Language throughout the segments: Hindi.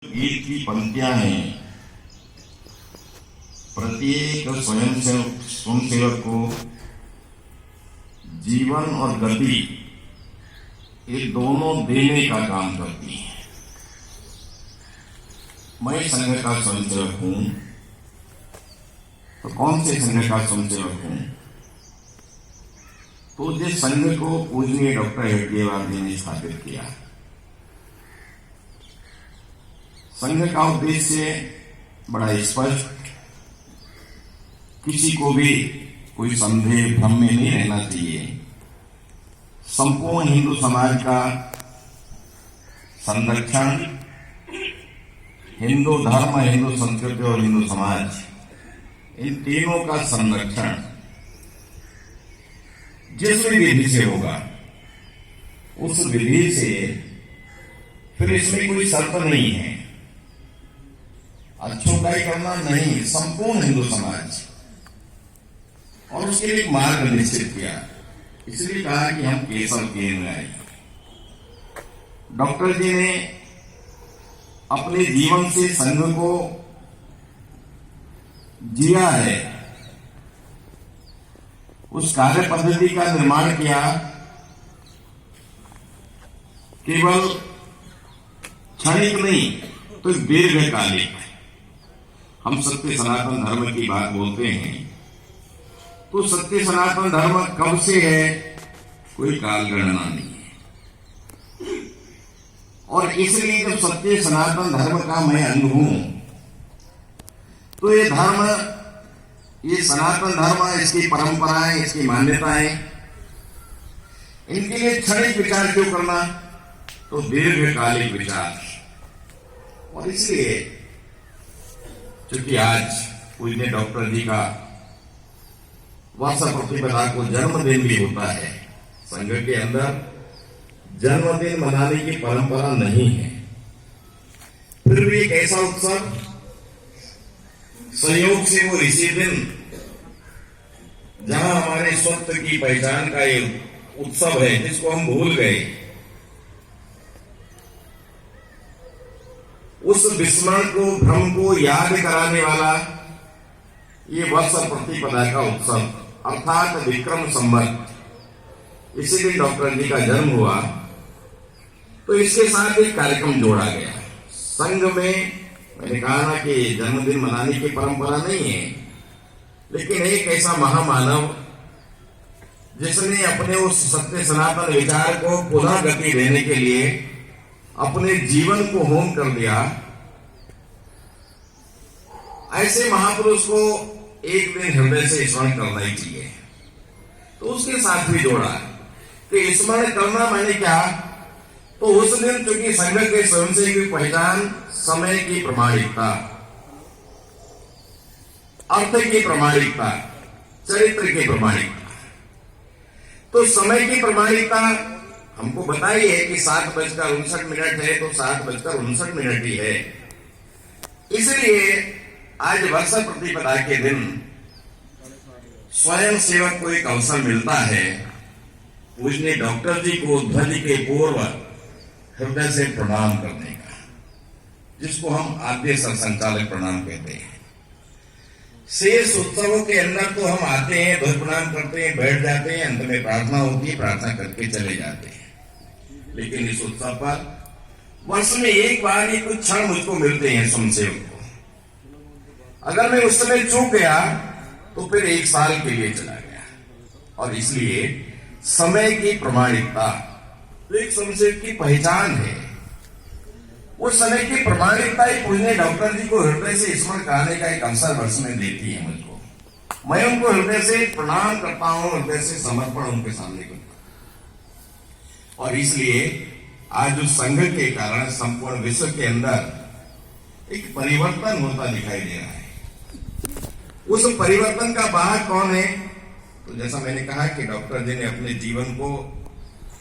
गीत की पंक्तियां हैं। प्रत्येक स्वयंसेवक को जीवन और गति ये दोनों देने का काम करती है। मैं संघ का स्वयंसेवक हूं, तो कौन से संघ का स्वयंसेवक हूं? तो जिस संघ को पूजनीय डॉक्टर हेडगेवार ने स्थापित किया। संघ का उद्देश्य बड़ा स्पष्ट, किसी को भी कोई संदेह भ्रम में नहीं रहना चाहिए। संपूर्ण हिंदू समाज का संरक्षण, हिंदू धर्म, हिंदू संस्कृति और हिंदू समाज, इन तीनों का संरक्षण जिस भी विधि से होगा, उस विधि से फिर इसमें कोई शर्त नहीं है। अच्छोगाई करना नहीं, संपूर्ण हिंदू समाज, और उसके लिए एक मार्ग निश्चित किया। इसलिए कहा कि हम केशव केंद्र आए। डॉक्टर जी ने अपने जीवन से संघ को जिया है, उस कार्य पद्धति का निर्माण किया। केवल क्षणिक नहीं तो दीर्घकालिक। हम सत्य सनातन धर्म की बात बोलते हैं, तो सत्य सनातन धर्म कब से है, कोई काल गणना नहीं है। और इसलिए जब सत्य सनातन धर्म का मैं अंग हूं, तो ये धर्म, ये सनातन धर्म, इसकी परंपराएं, इसकी मान्यताएं, इनके लिए क्षणिक विचार क्यों करना, तो दीर्घकालिक विचार। और इसलिए क्योंकि आज पूज्य डॉक्टर जी का वर्ष प्रतिपदा को जन्मदिन भी होता है। संघ के अंदर जन्मदिन मनाने की परंपरा नहीं है, फिर भी एक ऐसा उत्सव, संयोग से वो इसी दिन जहां हमारे स्वत्व की पहचान का एक उत्सव है, जिसको हम भूल गए, उस विस्मरण को, भ्रम को याद कराने वाला ये वर्ष प्रतिपदा का उत्सव, अर्थात विक्रम संवत, इसी दिन डॉक्टर जी का जन्म हुआ। तो इसके साथ एक कार्यक्रम जोड़ा गया। संघ में मैंने कहा ना कि जन्मदिन मनाने की परंपरा नहीं है, लेकिन एक ऐसा महामानव जिसने अपने उस सत्य सनातन विचार को पुनः गति देने के लिए अपने जीवन को होम कर दिया, ऐसे महापुरुष को एक दिन हृदय से स्मरण करना ही चाहिए। तो उसके साथ भी जोड़ा कि स्मरण करना मैंने क्या, तो उस दिन चूंकि संघ के स्वयंसेवक की पहचान समय की प्रामाणिकता, अर्थ की प्रामाणिकता, चरित्र की प्रामाणिकता, तो समय की प्रामाणिकता हमको बताई है कि 7:59 है, तो 7:59 ही है। इसलिए आज वर्ष प्रतिपदा के दिन स्वयं सेवक को एक अवसर मिलता है पूजनीय डॉक्टर जी को ध्वज के पूर्व हृदय से प्रणाम करने का, जिसको हम आद्य संचालक प्रणाम कहते हैं। शेष उत्सवों के अंदर तो हम आते हैं, ध्वज प्रणाम करते हैं, बैठ जाते हैं, अंत में प्रार्थना होती है, प्रार्थना करके चले जाते हैं। लेकिन इस उत्सव पर वर्ष में एक बार ही कुछ क्षण मुझको मिलते हैं स्वयंसेवक को। अगर मैं उस समय चूक गया तो फिर एक साल के लिए चला गया। और इसलिए समय की प्रामाणिकता तो एक स्वयंसेवक की पहचान है। उस समय की प्रामाणिकता ही पूजनीय डॉक्टर जी को हृदय से स्मरण कराने का एक अवसर वर्ष में देती है मुझको। मैं उनको हृदय से प्रणाम करता हूं, हृदय से समर्पण उनके सामने करता हूं। और इसलिए आज उस संघ के कारण संपूर्ण विश्व के अंदर एक परिवर्तन होता दिखाई दे रहा है। उस परिवर्तन का बाहर कौन है? तो जैसा मैंने कहा कि डॉक्टर जी ने अपने जीवन को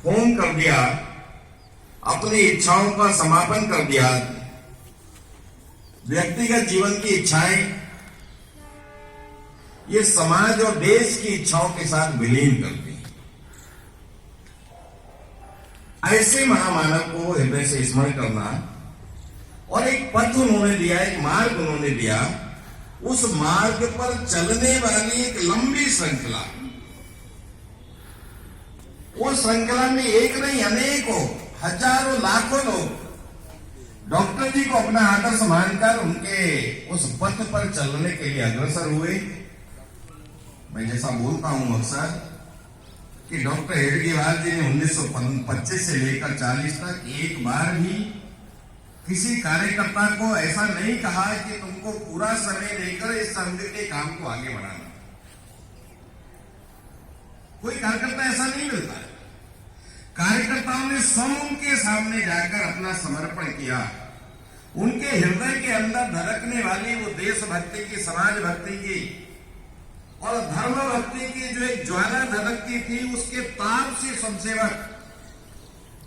होम कर दिया, अपनी इच्छाओं का समापन कर दिया। व्यक्तिगत जीवन की इच्छाएं ये समाज और देश की इच्छाओं के साथ विलीन कर दी। ऐसे महामानव को हृदय से स्मरण करना और एक पथ उन्होंने दिया, एक मार्ग उन्होंने दिया। उस मार्ग पर चलने वाली एक लंबी श्रृंखला, उस श्रृंखला में एक नहीं अनेकों हजारों लाखों लोग डॉक्टर जी को अपना आदर्श मानकर उनके उस पथ पर चलने के लिए अग्रसर हुए। मैं जैसा बोलता हूं अक्सर कि डॉक्टर हेडगेवार जी ने 1925 से लेकर 40 तक एक बार भी किसी कार्यकर्ता को ऐसा नहीं कहा कि तुमको पूरा समय देकर इस संघ के काम को आगे बढ़ाना। कोई कार्यकर्ता ऐसा नहीं मिलता है। कार्यकर्ताओं ने स्वयं के सामने जाकर अपना समर्पण किया। उनके हृदय के अंदर धड़कने वाली वो देशभक्ति की, समाज भक्ति की और धर्म भक्ति की जो एक ज्वाला धड़कती थी, उसके ताप से स्वयंसेवक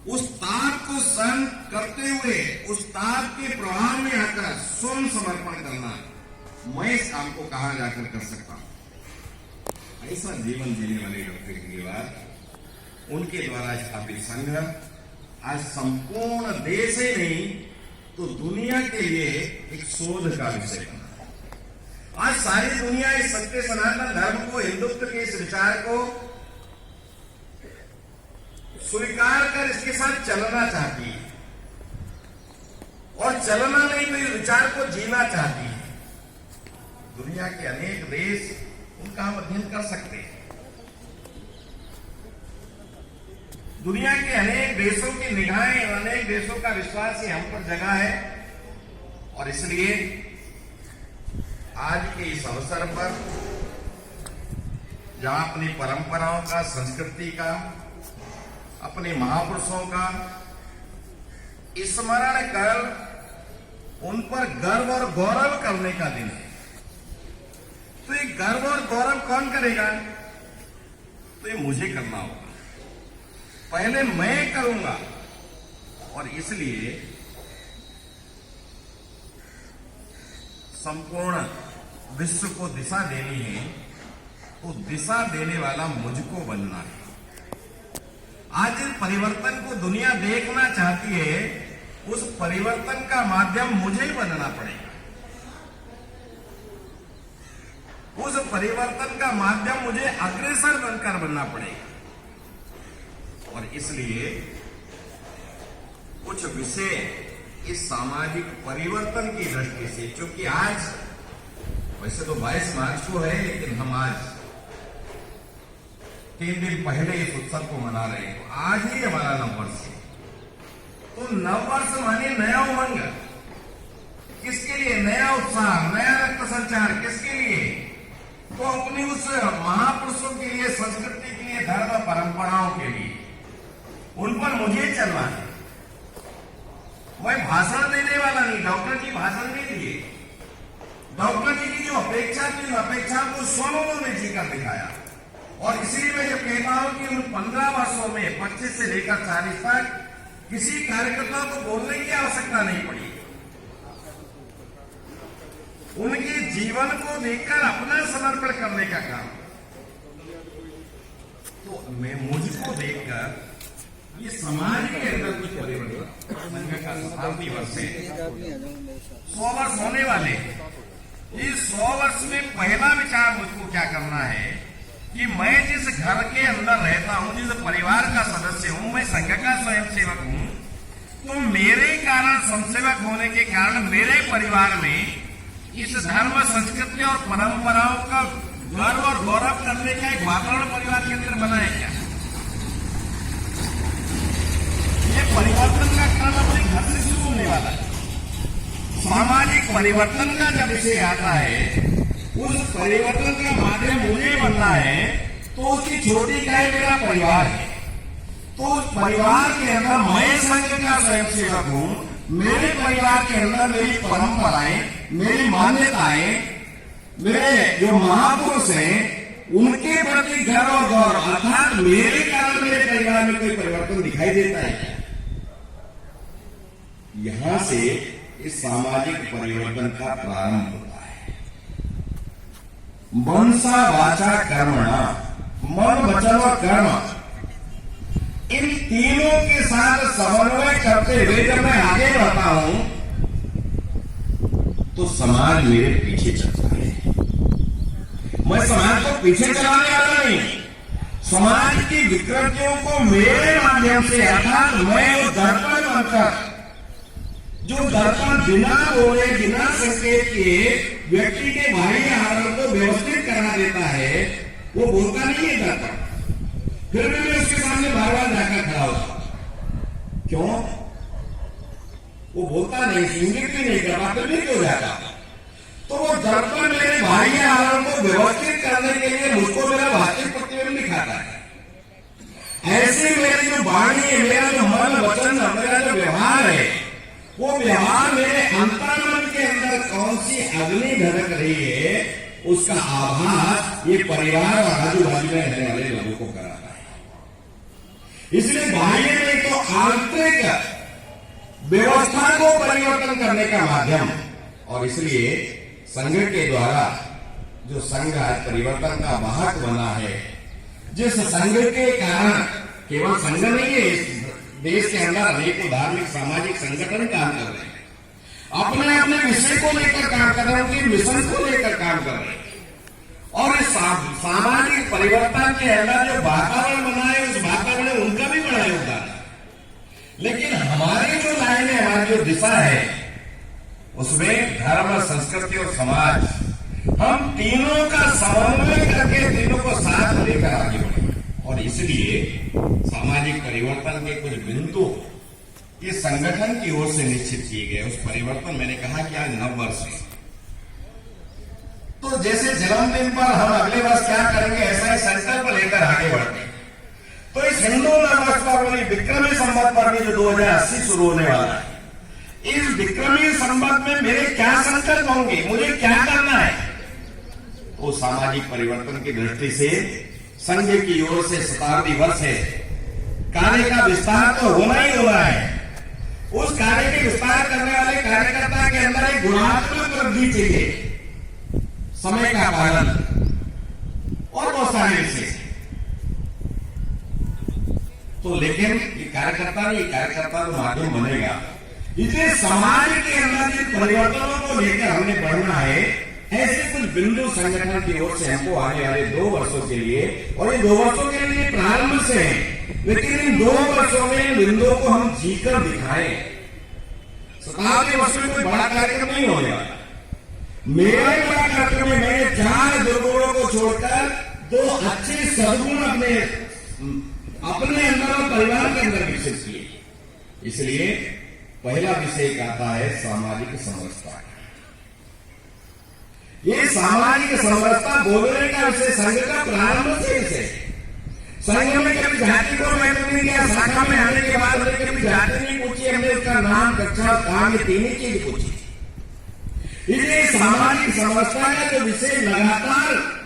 उस ताप को सहन करते हुए उस ताप के प्रभाव में आकर स्वयं समर्पण करना, मैं इस काम को कहां जाकर कर सकता हूं। ऐसा जीवन जीने वाले डॉक्टर हेडगेवार, उनके द्वारा स्थापित संघ आज संपूर्ण देश ही नहीं तो दुनिया के लिए एक शोध का विषय बना। आज सारी दुनिया इस सत्य सनातन धर्म को, हिंदुत्व के इस विचार को स्वीकार कर इसके साथ चलना चाहती है और चलना नहीं तो इस विचार को जीना चाहती है। दुनिया के अनेक देश उनका हम अध्ययन कर सकते हैं। दुनिया के अनेक देशों की निगाहें, अनेक देशों का विश्वास ही हम पर जगा है और इसलिए आज के इस अवसर पर जहां अपनी परंपराओं का, संस्कृति का, अपने महापुरुषों का स्मरण कर उन पर गर्व और गौरव करने का दिन है। तो ये गर्व और गौरव कौन करेगा? तो ये मुझे करना होगा, पहले मैं करूंगा। और इसलिए संपूर्ण विश्व को दिशा देनी है तो दिशा देने वाला मुझको बनना है। आज इस परिवर्तन को दुनिया देखना चाहती है, उस परिवर्तन का माध्यम मुझे ही बनना पड़ेगा। उस परिवर्तन का माध्यम मुझे अग्रसर बनकर बनना पड़ेगा। और इसलिए कुछ विषय इस सामाजिक परिवर्तन की दृष्टि से, क्योंकि आज वैसे तो 22 मार्च को है, लेकिन हम आज 3 दिन पहले इस उत्सव को मना रहे हैं। तो आज ही हमारा नववर्ष है। तो नववर्ष माने नया उमंग, किसके लिए? नया उत्साह, नया रक्त संचार, किसके लिए? तो अपनी उस महापुरुषों के लिए, संस्कृति के लिए, धर्म परंपराओं के लिए, उन पर मुझे चलना है। मैं भाषण देने वाला नहीं, डॉक्टर जी भाषण नहीं दिए। डॉक्टर जी की जो अपेक्षा थी, अपेक्षा को स्वयं उन्होंने जीकर दिखाया। और इसीलिए मैं जब कहता हूं कि उन 15 वर्षों में 25 से लेकर 40 तक किसी कार्यकर्ता को बोलने की आवश्यकता नहीं पड़ी। उनके जीवन को देखकर अपना समर्पण करने का काम। तो मैं मुझको देखकर ये समाज के अंदर कुछ परिवर्तन, संघ का 70 वर्ष है, 100 वर्ष होने वाले। इस 100 वर्ष में पहला विचार मुझको क्या करना है कि मैं जिस घर के अंदर रहता हूं, जिस परिवार का सदस्य हूं, मैं संघ का स्वयंसेवक हूं, तो मेरे कारण, स्वयंसेवक होने के कारण मेरे परिवार में इस धर्म, संस्कृति और परंपराओं का गर्व और गौरव करने का एक वातावरण परिवार के अंदर बना है क्या? ये परिवर्तन का काम अपने घर से शुरू होने वाला है। सामाजिक परिवर्तन का जब विषय आता है, उस परिवर्तन का माध्यम मुझे बनना है, तो उसकी छोटी इकाई मेरा परिवार है। तो उस परिवार के अंदर मैं संघ का स्वयंसेवक हूं। मेरे परिवार के अंदर मेरी परंपराएं, मेरी मान्यताएं, मेरे जो महापुरुष हैं, उनके प्रति गर्व और गौरव, अर्थात मेरे कारण मेरे परिवार में कोई परिवर्तन दिखाई देता है। यहां से इस सामाजिक परिवर्तन का प्रारंभ होता है। मनसा वाचा कर्मणा, मन वचन और कर्म, इन तीनों के साथ समन्वय करते हुए जब मैं आगे बढ़ता हूं तो समाज मेरे पीछे चलता है। मैं समाज को पीछे चलाने वाला नहीं, समाज की विकृतियों को मेरे माध्यम से, अर्थात मैं वो दर्पण बनकर, जो दर्पण बिना बोले बिना संकेत के व्यक्ति के बाह्य आवरण को व्यवस्थित करा देता है, वो बोलता नहीं है दर्पण, फिर भी मैं उसके सामने बार बार जाकर खड़ा होता। क्यों? वो बोलता नहीं, इंगित भी नहीं करता, फिर भी क्यों जाता? तो वो दर्पण मेरे बाह्य आवरण को व्यवस्थित करने के लिए मुझको मेरा वास्तविक प्रतिबिंब दिखाता है। ऐसे मेरी जो वाणी है, मेरा जो मन वचन, मेरा जो व्यवहार है, वो व्यवहार मेरे अंतर्मन के अंदर कौन सी अग्नि धड़क रही है, उसका आभास ये परिवार और आजू बाजू में रहने वाले लोगों को कराता है। इसलिए बाह्य में तो आंतरिक व्यवस्था को परिवर्तन करने का माध्यम, और इसलिए संघ के द्वारा जो संघ आज परिवर्तन का वाहक बना है, जिस संघ के कारण केवल संघ नहीं है, इस देश के अंदर अनेकों धार्मिक सामाजिक संगठन काम कर रहे हैं, अपने अपने विषय को लेकर काम कर रहे हैं, उनके मिशन को लेकर काम कर रहे हैं, और इस सामाजिक परिवर्तन के अंदर जो वातावरण बना है, उस वातावरण में उनका भी बड़ा योगदान है। लेकिन हमारी जो लाइन है, हमारी जो दिशा है, उसमें धर्म, संस्कृति और समाज, हम तीनों का समन्वय करके तीनों को साथ लेकर आगे बढ़े। और इसलिए सामाजिक परिवर्तन के कुछ बिंदु इस संगठन की ओर से निश्चित किए गए। उस परिवर्तन, मैंने कहा कि आज नव वर्ष है, तो जैसे जन्मदिन पर हम अगले वर्ष क्या करेंगे, ऐसा ही संकल्प लेकर आगे बढ़ते हैं। तो इस हिंदू नववर्ष पर, विक्रमी संवत पर भी जो 2080 शुरू होने वाला है, इस विक्रमी संवत में मेरे क्या संकल्प होंगे, मुझे क्या करना है, तो सामाजिक परिवर्तन की दृष्टि से संघ की ओर से शताब्दी वर्ष है, कार्य का विस्तार तो होना ही होना है। उस कार्य के विस्तार करने वाले कार्यकर्ता के अंदर एक गुणात्मक वृद्धि चाहिए, समय का पालन और बहुत सारे विषय। तो लेकिन ये कार्यकर्ता नहीं, कार्यकर्ता तो माध्यम बनेगा। इसलिए समाज के अंदर जिन परिवर्तनों को लेकर हमने बढ़ना है, ऐसे कुछ बिंदु संगठन की ओर से हमको आने वाले 2 वर्षों के लिए, और ये 2 वर्षों के लिए प्रारंभ से है, लेकिन इन 2 वर्षों में इन बिंदुओं को हम जीकर दिखाएं। शताब्दी वर्ष में कोई बड़ा कार्यक्रम नहीं होने वाला। मेरा बड़ा कार्यक्रम में मैंने 4 दुर्गुणों को छोड़कर 2 अच्छे सद्गुण अपने अंदर और परिवार के अंदर विकसित किए। इसलिए पहला विषय आता है सामाजिक समरसता। ये सामाजिक समरसता बोलने का विषय संघ का प्रारंभ से विषय। संघ में कभी जाति को महत्व नहीं दिया, शाखा में आने के बाद हमने कभी जाति नहीं पूछी, हमने उसका नाम, कक्षा, काम, ये 3 ही चीज पूछी। इसलिए सामाजिक समरसता का जो विषय लगातार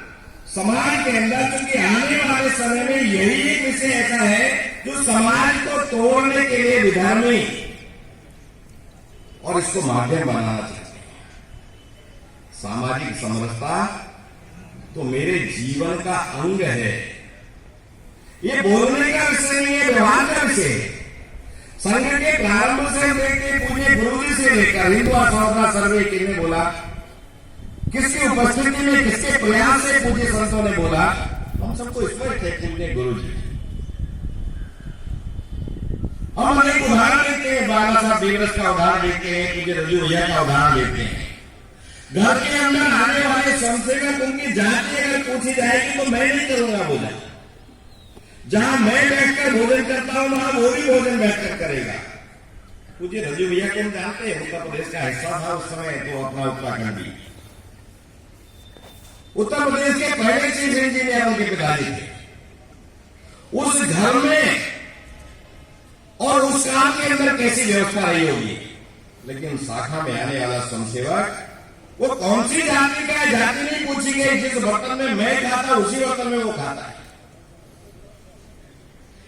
समाज के अंदर, क्योंकि आने वाले समय में यही एक विषय ऐसा है जो समाज को तोड़ने के लिए विधर्मी और इसको माध्यम बनाना चाहते हैं। सामाजिक समरसता तो मेरे जीवन का अंग है, ये बोलने का विषय नहीं है, व्यवहार का विषय है। संघ के प्रारंभ से लेकर पूज्य गुरुजी से लेकर हिंदू साधना सर्वे किसने बोला, किसकी उपस्थिति में, किसके प्रयास से पूज्य संतों ने बोला, हम सबको स्पष्ट है, पूज्य गुरुजी। हम अनेक उदाहरण देते हैं, बाबा साहब देवरस का उदाहरण देते हैं, पूज्य रजू भैया का उदाहरण देते हैं। घर के अंदर आने वाले संसेवक उनकी जाति अगर पूछी जाएगी तो मैं नहीं करूंगा भोजन। जहां मैं बैठकर भोजन करता हूं, वहां वो भी भोजन बैठकर करेगा। पूज्य रजू भैया को हम जानते हैं, उत्तर प्रदेश का हिस्सा था उस समय, तो अपना उत्तराखंडी, उत्तर प्रदेश के पहले चीफ इंजीनियर उनके पिताजी थे। उस घर में और उस काम के अंदर कैसी व्यवस्था रही होगी, लेकिन शाखा में आने वाला स्वयंसेवक वो कौन सी जाति का है, जाति नहीं पूछी गई। जिस बर्तन में मैं खाता उसी बर्तन में वो खाता है।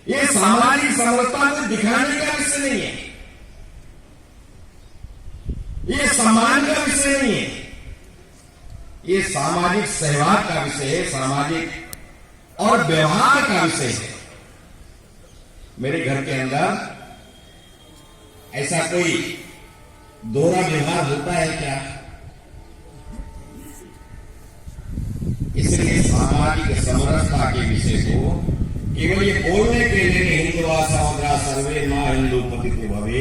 ये सामाजिक समरसता को दिखाने का विषय नहीं है, ये सम्मान का विषय नहीं है, ये सामाजिक सहयोग का विषय है, सामाजिक और व्यवहार का विषय है। मेरे घर के अंदर ऐसा कोई दोहरा व्यवहार होता है क्या? सामाजिक समरसता के विषय को केवल ये बोलने के लिए हिंदुआ सहोदरा सर्वे मां हिंदू पतितो भवे,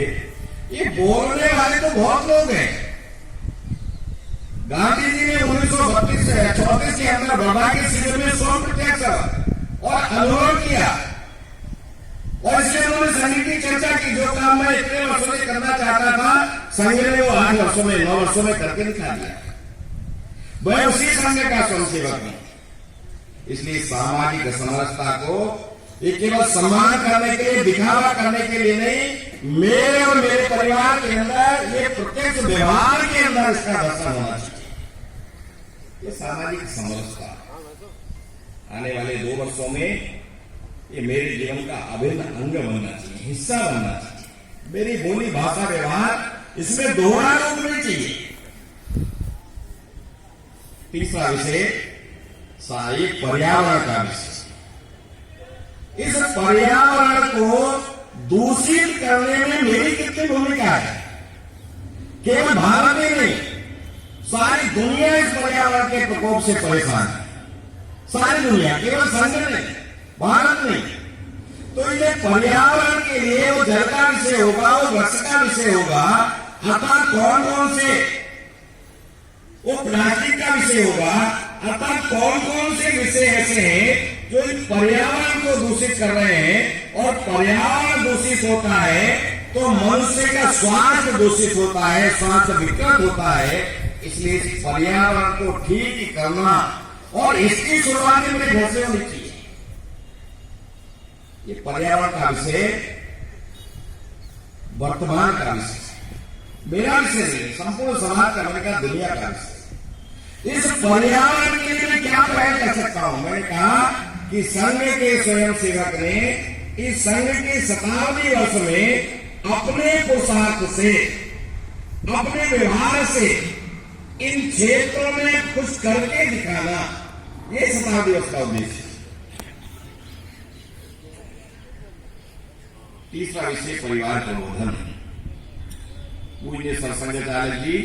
ये बोलने वाले तो बहुत लोग हैं। गांधी जी ने 1934 के अंदर वर्धा के शिविर में स्वयं प्रत्यक्ष और अनुभव किया, और इसलिए उन्होंने संघ की चर्चा की। जो काम मैं इतने वर्षों में करना चाहता था, संघ ने वो 8 वर्षों में 9 वर्षों में करके दिखा दिया। मैं उसी संघ का स्वयंसेवक हूं। इसलिए सामाजिक समरसता को ये केवल सम्मान करने के लिए, दिखावा करने के लिए नहीं, मेरे और मेरे परिवार के अंदर ये प्रत्यक्ष व्यवहार के अंदर इसका दर्शन होना चाहिए। ये सामाजिक समरसता आने वाले 2 वर्षों में ये मेरे जीवन का अभिन्न अंग बनना चाहिए, हिस्सा बनना चाहिए। मेरी बोली, भाषा, व्यवहार इसमें दोहरा रूप नहीं चाहिए। तीसरा विषय पर्यावरण का विषय। इस पर्यावरण को दूषित करने में मेरी कितनी भूमिका है? केवल भारत ही नहीं, सारी दुनिया इस पर्यावरण के प्रकोप से परेशान है। सारी दुनिया, केवल संघ नहीं, भारत नहीं। तो ये पर्यावरण के लिए वो जल का विषय होगा, वो वृक्ष का विषय होगा, अतः कौन कौन से, वो प्लास्टिक का विषय होगा, अतः कौन कौन से विषय ऐसे हैं जो इस पर्यावरण को दूषित कर रहे हैं। और पर्यावरण दूषित होता है तो मनुष्य का स्वास्थ्य दूषित होता है, स्वास्थ्य विकृत होता है। इसलिए इस पर्यावरण को ठीक करना, और इसकी शुरुआत मेरे घर से होनी चाहिए। ये पर्यावरण का विषय वर्तमान का विषय, मेरा विषय नहीं, संपूर्ण समाज का, मैंने कहा दुनिया का विषय। इस पर्यावरण के लिए मैं क्या पहल कर सकता हूं? मैंने कहा कि संघ के स्वयंसेवक ने इस संघ के शताब्दी वर्ष में अपने पुरुषार्थ से, अपने व्यवहार से इन क्षेत्रों में कुछ करके दिखाना, ये शताब्दी वर्ष का उद्देश्य है। तीसरा विषय परिवार प्रबोधन। पूज्य सरसंघचार्य जी,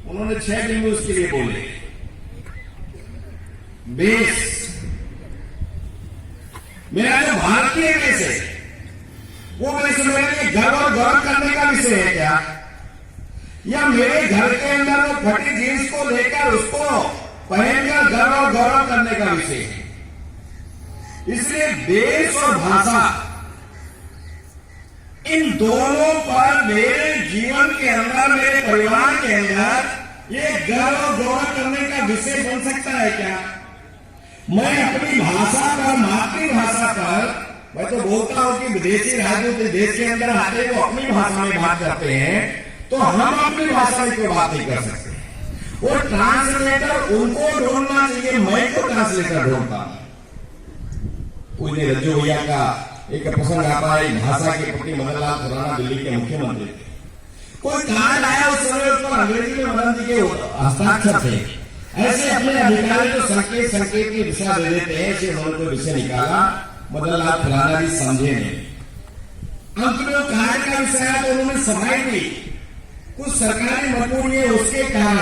उन्होंने 6 दिन में उसके लिए बोले। बेस, मेरा जो भारतीय देश है, वो वैसे मेरे घर और गौरव करने का विषय है क्या? या मेरे घर के अंदर वो फटी जींस को लेकर उसको पहनकर घर और गौरव करने का विषय है? इसलिए देश और भाषा, इन दोनों पर मेरे जीवन के अंदर, मेरे परिवार के अंदर ये गर्व और गौरव करने का विषय बन सकता है क्या? मैं अपनी भाषा पर, मातृभाषा पर, मैं तो बोलता हूं कि विदेशी राज्यों के देश के अंदर आते वो अपनी भाषा में बात करते हैं, तो हम अपनी भाषा में क्यों बात नहीं कर सकते? वो ट्रांसलेटर उनको ढूंढना चाहिए, मैं तो ट्रांसलेटर ढूंढता हूं। पूज्य रज्जू भैया का एक प्रसंग आता है, भाषा के प्रति मदन लाल खुराना दिल्ली के मुख्यमंत्री थे। कोई कार्ड आया उस समय, उस पर अंग्रेजी में मदन जी के हस्ताक्षर थे। ऐसे अपने अधिकारी को संकेत की दिशा दे देते हैं। ऐसे उन्होंने कोई विषय निकाला, मदन लाल खुराना जी समझे नहीं। अंत में वो कार्ड का विषय है तो उन्होंने सफाई दी, कुछ सरकारी मजबूरी है उसके कारण।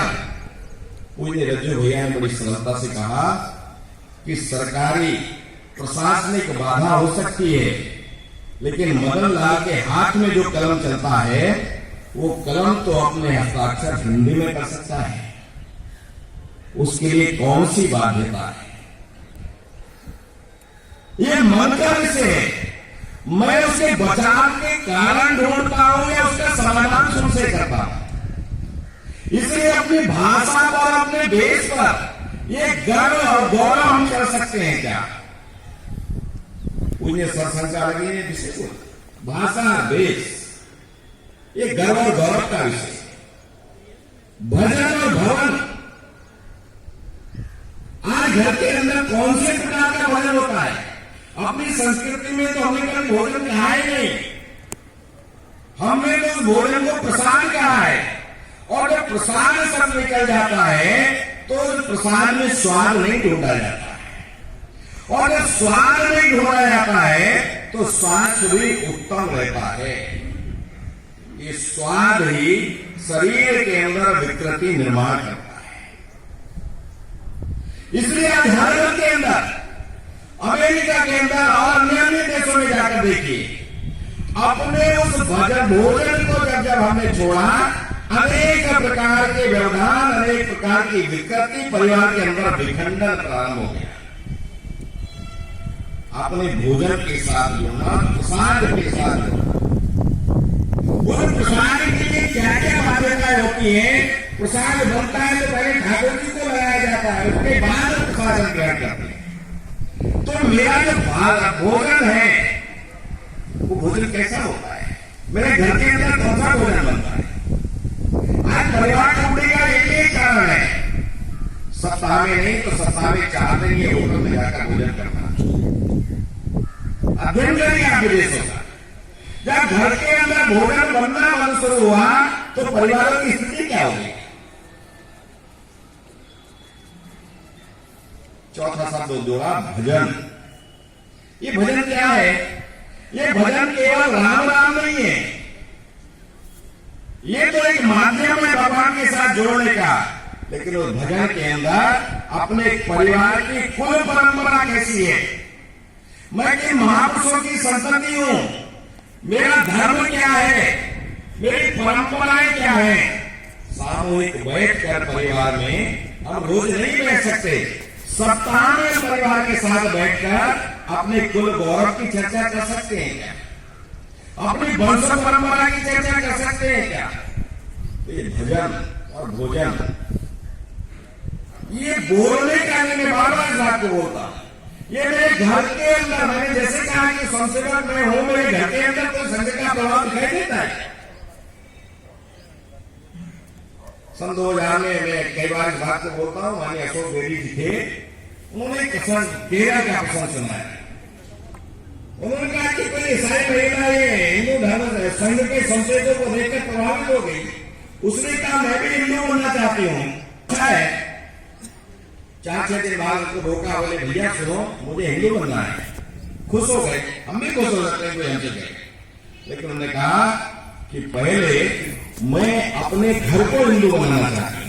पूज्य रज्जू भैया ने बड़ी सरलता से कहा कि सरकारी प्रशासनिक बाधा हो सकती है, लेकिन मदन लाल के हाथ में जो कलम चलता है, वो कलम तो अपने हस्ताक्षर हिंदी में कर सकता है। उसके लिए कौन सी बाध्यता है? ये मन का विषय है। मैं उसके बचाव के कारण ढूंढता हूं या उसका समाधान शुरू से करता हूं। इसलिए अपनी भाषा पर, अपने देश पर ये गर्व और गौरव हम कर सकते हैं क्या? पूज्य सरसंघचार्य ने विषय को भाषा, देश, ये गर्व और गौरव का विषय। भजन और भवन, आज घर के अंदर कौन से प्रकार का भजन होता है? अपनी संस्कृति में तो हमने कभी भोजन कहा ही नहीं। हमने तो भोजन को प्रसाद कहा है, और जब प्रसाद शब्द निकल जाता है तो प्रसाद में स्वाद नहीं ढूंढा जाता है, और जब स्वाद नहीं ढूंढा जाता है तो स्वास्थ्य भी उत्तम रहता है। ये स्वाद ही शरीर के अंदर विकृति निर्माण करता है। इसलिए आज भारत के अंदर, अमेरिका के अंदर और अन्य देशों में जाकर देखिए, अपने उस भोजन को जब हमने छोड़ा, अनेक प्रकार के व्यवधान, अनेक प्रकार की विकृति, परिवार के अंदर विखंडन प्रारंभ हो गया। अपने भोजन के साथ जुड़ना, प्रसाद के साथ जुड़ना, और प्रसाद के लिए क्या क्या बाध्यताएं होती है? प्रसाद बनता है तो पहले ठाकुर जी को लगाया जाता है, उसके बाद प्रसाद ग्रहण करते हैं। तो मेरा जो भोजन है वो भोजन कैसा होता है? मेरे घर के अंदर कौन सा भोजन बनता है? आज परिवार टूटने का एक कारण है, सप्ताह में नहीं तो सप्ताह में 4 दिन ये होटल में जाकर भोजन करना। अध्ययन करिए आप विदेशों का, जब घर के अंदर भोजन बनना बंद शुरू हुआ तो परिवारों की स्थिति क्या होगी? चौथा शब्द जोड़ा, भजन। ये भजन क्या है? ये भजन केवल राम राम नहीं है, ये तो एक माध्यम है भगवान के साथ जोड़ने का। लेकिन उस भजन के अंदर अपने परिवार की कुल परंपरा कैसी है, मैं किन महापुरुषों की संतति हूं, मेरा धर्म क्या है, मेरी परंपराएं क्या है। सामूहिक बैठकर परिवार में हम रोज नहीं बैठ सकते, सप्ताह में परिवार के साथ बैठकर अपने कुल गौरव की चर्चा कर सकते हैं क्या? अपनी वंश परंपरा की चर्चा कर सकते हैं क्या? तो ये भजन और भोजन, ये बोलने का नहीं, मैं बार-बार इस बात को बोलता हूं, ये मेरे घर के अंदर, मैंने जैसे कहा कि संसेवक मैं हूं, मेरे घर के अंदर कोई संघ का प्रभाव दिखाई देता है। सन 2000 में मैं कई बार इस बात को बोलता हूं, माननीय अशोक बेरी जी थे, उन्होंने केरल का प्रसंग सुनाया। उन्होंने कहा कि कोई ईसाई महिला ये हिंदू धर्म संघ के संकेतों को देखकर प्रभावित हो गई, उसने कहा मैं भी हिंदू बनना चाहती हूँ। 4-6 दिन बाद उनको रोका, बोले भैया सुनो, मुझे हिंदू बनना है। खुश हो गए, हम भी खुश हो सकते हैं, कोई हमसे कहे। लेकिन उन्होंने कहा कि पहले मैं अपने घर को हिंदू बनाना चाहता हूं।